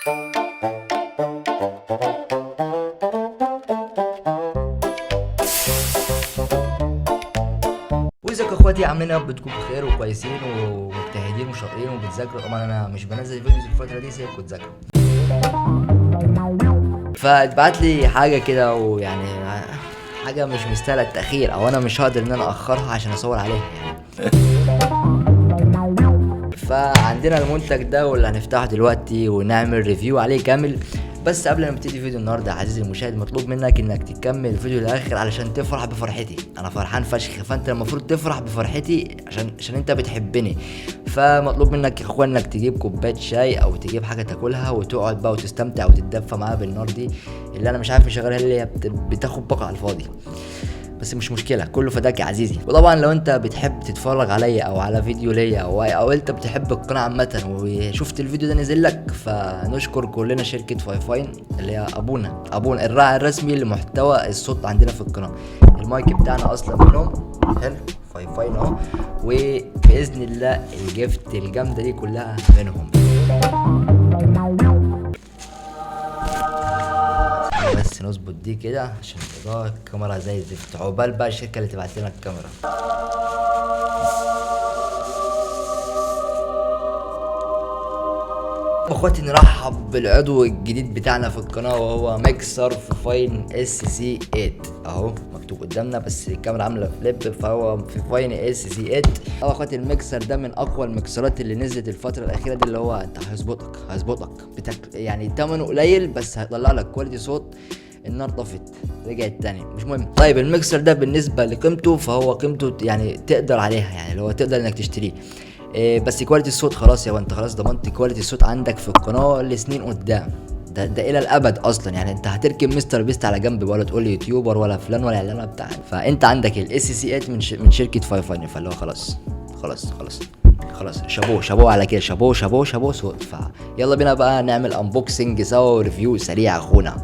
وازيكم يا اخواتي، عاملين ايه؟ بتكونوا بخير وكويسين ومجتهدين وشاطرين وبتذاكروا. طبعا انا مش بنزل فيديوز الفتره دي، سيبكم تذاكروا. فاتبعت لي حاجه كده، ويعني حاجه مش مستاهله التاخير، او انا مش هقدر ان انا اخرها عشان اصور عليها يعني. فعندنا المنتج ده واللي هنفتحه دلوقتي ونعمل ريفيو عليه كامل. بس قبل ما نبتدي فيديو النهارده يا عزيزي المشاهد، مطلوب منك انك تكمل الفيديو للاخر علشان تفرح بفرحتي. انا فرحان فشخ، فانت المفروض تفرح بفرحتي عشان انت بتحبني. فمطلوب منك يا اخوان انك تجيب كوبايه شاي او تجيب حاجه تاكلها وتقعد بقى وتستمتع وتتدفى معاها بالنار دي، اللي انا مش عارف اشغلها اللي هي بتاخد باقه على الفاضي. بس مش مشكله، كله فداك يا عزيزي. وطبعا لو انت بتحب تتفرج عليا او على فيديو ليا او انت بتحب القناه عامه وشفت الفيديو ده نزل لك، فنشكر كلنا شركه فاين اللي هي ابونا الراعي الرسمي لمحتوى الصوت عندنا في القناه. المايك بتاعنا اصلا منهم، حلو، فاين اهو. وباذن الله الجفت الجامده دي كلها منهم. بس نظبط دي كده عشان الاضاءه الكاميرا زي الزفت. عقبال بقى الشركه اللي تبعت لنا الكاميرا. اخواتي نرحب بالعضو الجديد بتاعنا في القناه، وهو ميكسر فاين اس سي 8 اهو مكتوب قدامنا، بس الكاميرا عامله فليب، فهو في فاين اس سي 8 اهو. اخواتي الميكسر ده من اقوى الميكسرات اللي نزلت الفتره الاخيره دي، اللي هو انت هيظبطك يعني ثمنه قليل بس هيطلع لك كواليتي صوت. النار طفت رجعت تاني، مش مهم. طيب الميكسر ده بالنسبه لقيمته، فهو قيمته يعني تقدر عليها، يعني اللي هو تقدر انك تشتريه. بس كواليتي الصوت خلاص يا انت خلاص ضمنت كواليتي الصوت عندك في القناه لسنين قدام. ده الى الابد اصلا، يعني انت هتركب مستر بيست على جنب، ولا تقول لي يوتيوبر ولا فلان ولا اعلان بتاع. فانت عندك الاس سي 8 من شركه فاين، فاللي هو خلاص شابوه على كده، شابوه صوت. فيلا بينا بقى نعمل انبوكسنج سوا وريفيو سريع يا اخونا.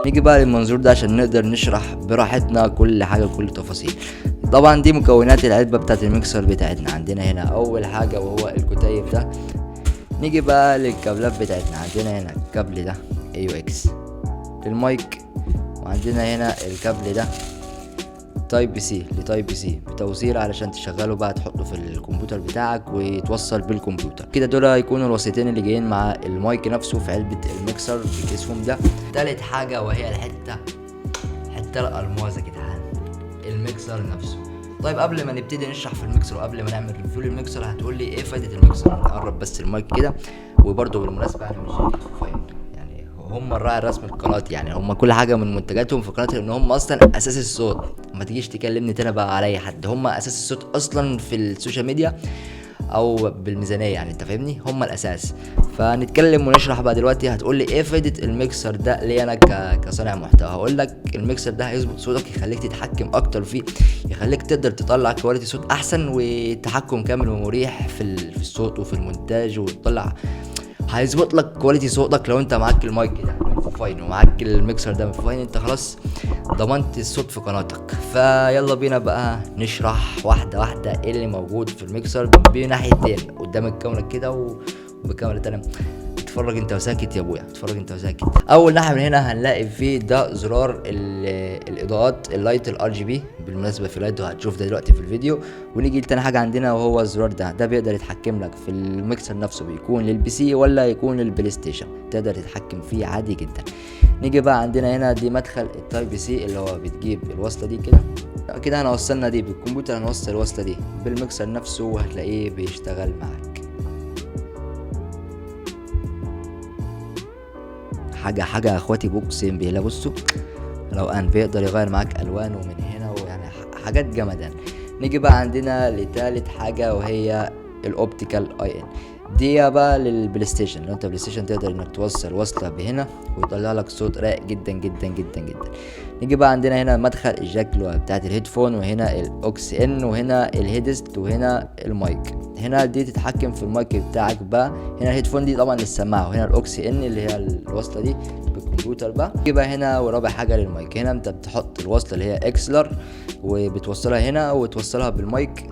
نيجي بقى للمنظور ده عشان نقدر نشرح براحتنا كل حاجه كل تفاصيل. طبعا دي مكونات العلبه بتاعت الميكسر بتاعتنا. عندنا هنا اول حاجه وهو الكتيب ده. نيجي بقى للكابلات بتاعتنا. عندنا هنا الكابل ده اي يو اكس للمايك، وعندنا هنا الكابل ده تايب سي لتايب سي بتوصيل علشان تشغله بقى تحطه في الكمبيوتر بتاعك ويتوصل بالكمبيوتر كده. دول هيكونوا الوسيطين اللي جايين مع المايك نفسه في علبة الميكسر في كيسهم ده. تالت حاجة وهي الحتة الألماظة يا جدعان، الميكسر نفسه. طيب قبل ما نبتدي نشرح في الميكسر وقبل ما نعمل ريفيو للميكسر، هتقول لي ايه فايدة الميكسر؟ نقرب بس المايك كده. وبرده بالمناسبة انا مش شركة فاين، هم الراعي الرسمي للقناه، يعني هم كل حاجه من منتجاتهم في قناتي، لان هم اصلا اساس الصوت. ما تجيش تكلمني تاني بقى على اي حد، هم اساس الصوت اصلا في السوشيال ميديا او بالميزانيه، يعني انت فاهمني، هم الاساس. فنتكلم ونشرح بقى دلوقتي. هتقول لي ايه فايده الميكسر ده لي انا كصانع محتوى؟ هقول لك الميكسر ده هيظبط صوتك، يخليك تتحكم اكتر فيه، يخليك تقدر تطلع كواليتي صوت احسن وتحكم كامل ومريح في الصوت وفي المونتاج، وتطلع هيظبط لك كواليتي صوتك. لو انت معاك المايك ده من فاين ومعاك الميكسر ده من فاين، انت خلاص ضمنت الصوت في قناتك. فيلا بينا بقى نشرح واحده واحده ايه اللي موجود في الميكسر بناحيتين، قدام الكاميرا كده وبكاميرا تانية. اتفرج انت وساكت يا ابويا، اتفرج انت وساكت. اول ناحيه من هنا هنلاقي فيه ده زرار الاضاءات، اللايت الار جي بي. بالمناسبه في لايت وهتشوف ده دلوقتي في الفيديو. ونيجي لتاني حاجه عندنا وهو الزرار ده بيقدر يتحكم لك في الميكسر نفسه، بيكون للبي سي ولا يكون للبلاي ستيشن، تقدر تتحكم فيه عادي جدا. نيجي بقى عندنا هنا دي مدخل التايب سي، اللي هو بتجيب الوصله دي كده احنا وصلنا دي بالكمبيوتر، هنوصل الوصله دي بالميكسر نفسه وهتلاقيه بيشتغل معاك. حاجه يا اخواتي بقسم بالله. بصوا روقان، بيقدر يغير معاك الوانه من هنا، ويعني حاجات جمدان. نيجي بقى عندنا لتالت حاجه وهي الاوبتيكال اي ان. دي بقى للبلاي ستيشن، لو انت بلاي ستيشن تقدر انك توصل وصله بهنا ويطلع لك صوت رايق جدا جدا جدا جدا. نيجي بقى عندنا هنا مدخل الجاك اللي هو بتاعت الهيدفون، وهنا الاوكس ان، وهنا الهيدست، وهنا المايك. هنا دي تتحكم في المايك بتاعك بقى. هنا الهيدفون دي طبعا للسماعه، وهنا الاوكس ان اللي هي الوصله دي بالكمبيوتر بقى. نيجي بقى هنا ورابع حاجه للمايك. هنا انت بتحط الوصله اللي هي اكسلر وبتوصلها هنا وتوصلها بالمايك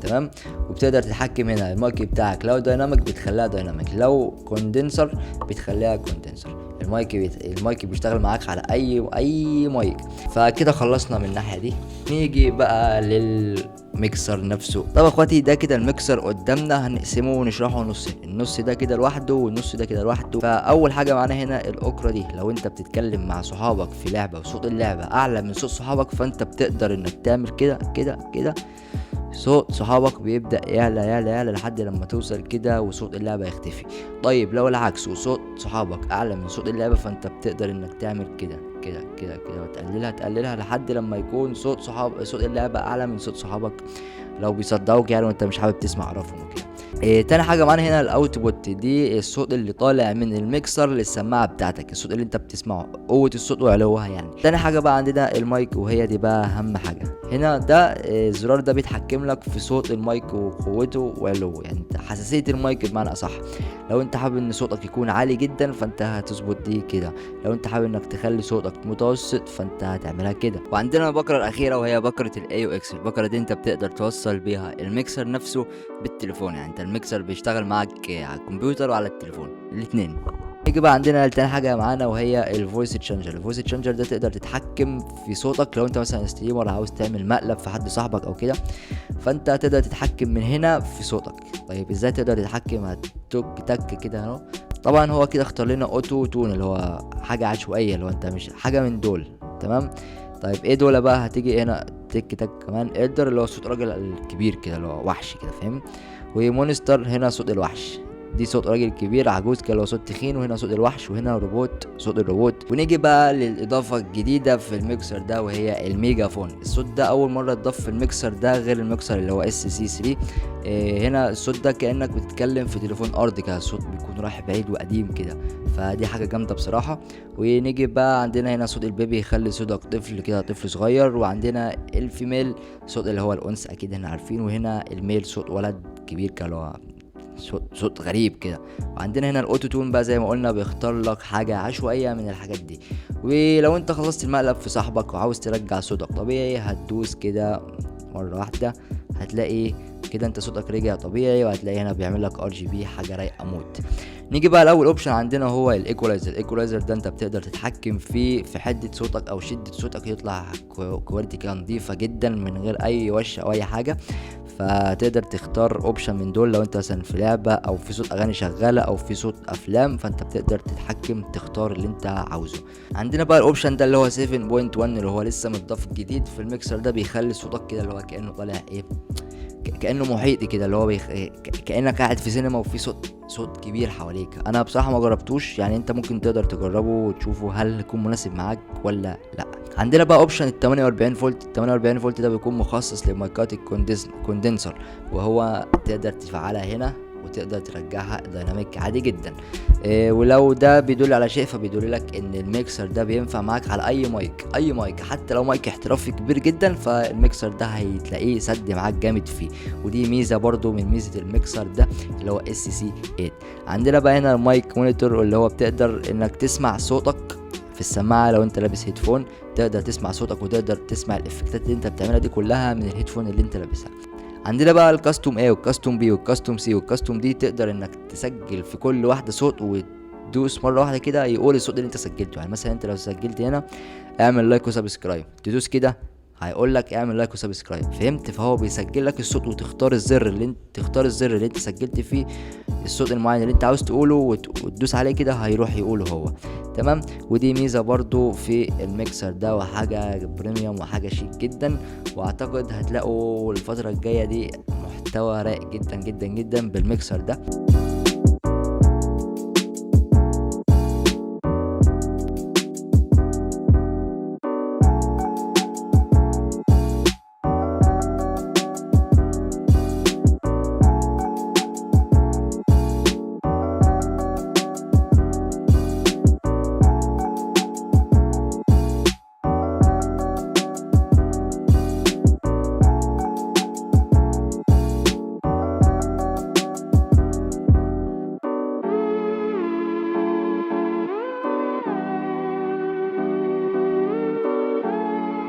تمام. وبتقدر تتحكم هنا المايك بتاعك لو دايناميك بتخليها دايناميك، لو كوندنسر بتخليها كوندنسر. المايك بيشتغل معاك على اي مايك. فكده خلصنا من الناحيه دي. نيجي بقى للميكسر نفسه. طب اخواتي ده كده الميكسر قدامنا، هنقسمه ونشرحه نصين، النص ده كده لوحده والنص ده كده لوحده. فاول حاجه معانا هنا الاوكرا دي، لو انت بتتكلم مع صحابك في لعبه وصوت اللعبه اعلى من صوت صحابك، فانت بتقدر انك تعمل كده كده كده، صوت صحابك بيبدأ يعلى يعلى يعلى لحد لما توصل كده وصوت اللعبة يختفي. طيب لو العكس وصوت صحابك أعلى من صوت اللعبة، فأنت بتقدر إنك تعمل كده كده كده كده وتقللها لحد لما يكون صوت اللعبة أعلى من صوت صحابك، لو بيصدقوك يعني وأنت مش حابب تسمع قرفهم وكده. تاني حاجة معانا هنا الاوتبوت، دي الصوت اللي طالع من الميكسر للسماعة بتاعتك، الصوت اللي انت بتسمعه، قوة الصوت وعلوها يعني. تاني حاجة بقى عندنا المايك، وهي دي بقى اهم حاجة هنا. ده الزرار ده بيتحكم لك في صوت المايك وقوته وعلوه، يعني حساسية المايك بمعنى اصح. لو انت حابب ان صوتك يكون عالي جدا فانت هتظبط دي كده، لو انت حابب انك تخلي صوتك متوسط فانت هتعملها كده. وعندنا البكرة الاخيرة وهي بكرة الاي او اكس. البكرة دي انت بتقدر توصل بيها الميكسر نفسه بالتليفون، يعني انت الميكسر بيشتغل معاك على الكمبيوتر وعلى التليفون الاثنين. نيجي بقى عندنا تاني حاجه معانا وهي الفويس تشانجر. الفويس تشانجر ده تقدر تتحكم في صوتك، لو انت مثلا ستريمر عاوز تعمل مقلب في حد صاحبك او كده، فانت تقدر تتحكم من هنا في صوتك. طيب ازاي تقدر تتحكم؟ هتك تك كده اهو. طبعا هو كده اختار لنا اوتو تون اللي هو حاجه عشوائيه، اللي هو انت مش حاجه من دول، تمام. طيب ايه دول بقى؟ هتيجي هنا تك تك كمان إلدر اللي هو صوت راجل الكبير كده اللي هو وحش كده، فاهم. ومونستر هنا صوت الوحش، دي صوت راجل كبير عجوز كده اللي هو صوت تخين، وهنا صوت الوحش، وهنا روبوت صوت الروبوت. ونيجي بقى للاضافه الجديده في الميكسر ده وهي الميجافون. الصوت ده اول مره اتضاف في الميكسر ده غير الميكسر اللي هو اس سي 3. هنا الصوت ده كانك بتتكلم في تليفون ارضي كده، الصوت بيكون رايح بعيد وقديم كده، فدي حاجه جامده بصراحه. ونيجي بقى عندنا هنا صوت البيبي يخلي صوتك طفل كده، طفل صغير. وعندنا الفيميل صوت اللي هو الانثى اكيد احنا عارفين، وهنا الميل صوت ولد كبير كده اللي هو صوت غريب كده. وعندنا هنا الاوتو تون بقى زي ما قلنا بيختار لك حاجه عشوائيه من الحاجات دي. ولو انت خلصت المقلب في صاحبك وعاوز ترجع صوتك طبيعي، هتدوس كده مره واحده هتلاقي كده انت صوتك رجع طبيعي، وهتلاقي هنا بيعمل لك ار جي بي حاجه رايقه موت. نيجي بقى الاول اوبشن عندنا هو الايكولايزر. الايكولايزر ده انت بتقدر تتحكم فيه في حده صوتك او شده صوتك، يطلع كواليتي كده نظيفه جدا من غير اي وش او اي حاجه. فتقدر تختار اوبشن من دول، لو انت مثلا في لعبه او في صوت اغاني شغاله او في صوت افلام، فانت بتقدر تتحكم تختار اللي انت عاوزه. عندنا بقى الاوبشن ده اللي هو 7.1 اللي هو لسه متضاف جديد في الميكسر ده، بيخلي صوتك كده اللي هو كانه طالع ايه، كانه محيطي كده، اللي هو كانك قاعد في سينما وفي صوت كبير حواليك. انا بصراحه ما جربتوش، يعني انت ممكن تقدر تجربه وتشوفه هل يكون مناسب معاك ولا لا. عندنا بقى اوبشن ال 48 فولت. ال 48 فولت ده بيكون مخصص لمايكات الكوندنسر، وهو تقدر تفعلها هنا وتقدر ترجعها ديناميك عادي جدا. ولو ده بيدل على شيء فبيدل لك ان الميكسر ده بينفع معاك على اي مايك حتى لو مايك احترافي كبير جدا، فالميكسر ده هتلاقيه سد معاك جامد فيه. ودي ميزه برضو من ميزه الميكسر ده اللي هو اس سي 8. عندنا بقى هنا المايك مونيتور اللي هو بتقدر انك تسمع صوتك في السماعه، لو انت لابس هيدفون تقدر تسمع صوتك وتقدر تسمع الافكتات اللي انت بتعملها دي كلها من الهيدفون اللي انت لابسها. عندنا بقى الكاستوم A والكاستوم B والكاستوم C والكاستوم D، تقدر انك تسجل في كل واحده صوت وتدوس مره واحده كده يقول الصوت اللي انت سجلته. يعني مثلا انت لو سجلت هنا اعمل لايك وسبسكرايب، تدوس كده هيقول لك اعمل لايك وسبسكرايب، فهمت؟ فهو بيسجل لك الصوت وتختار الزر اللي انت سجلت فيه الصوت المعين اللي انت عاوز تقوله وتدوس عليه كده هيروح يقوله هو، تمام. ودي ميزه برضو في الميكسر ده وحاجه بريميوم وحاجه شيك جدا. واعتقد هتلاقوا الفتره الجايه دي محتوى رايق جدا جدا جدا بالميكسر ده.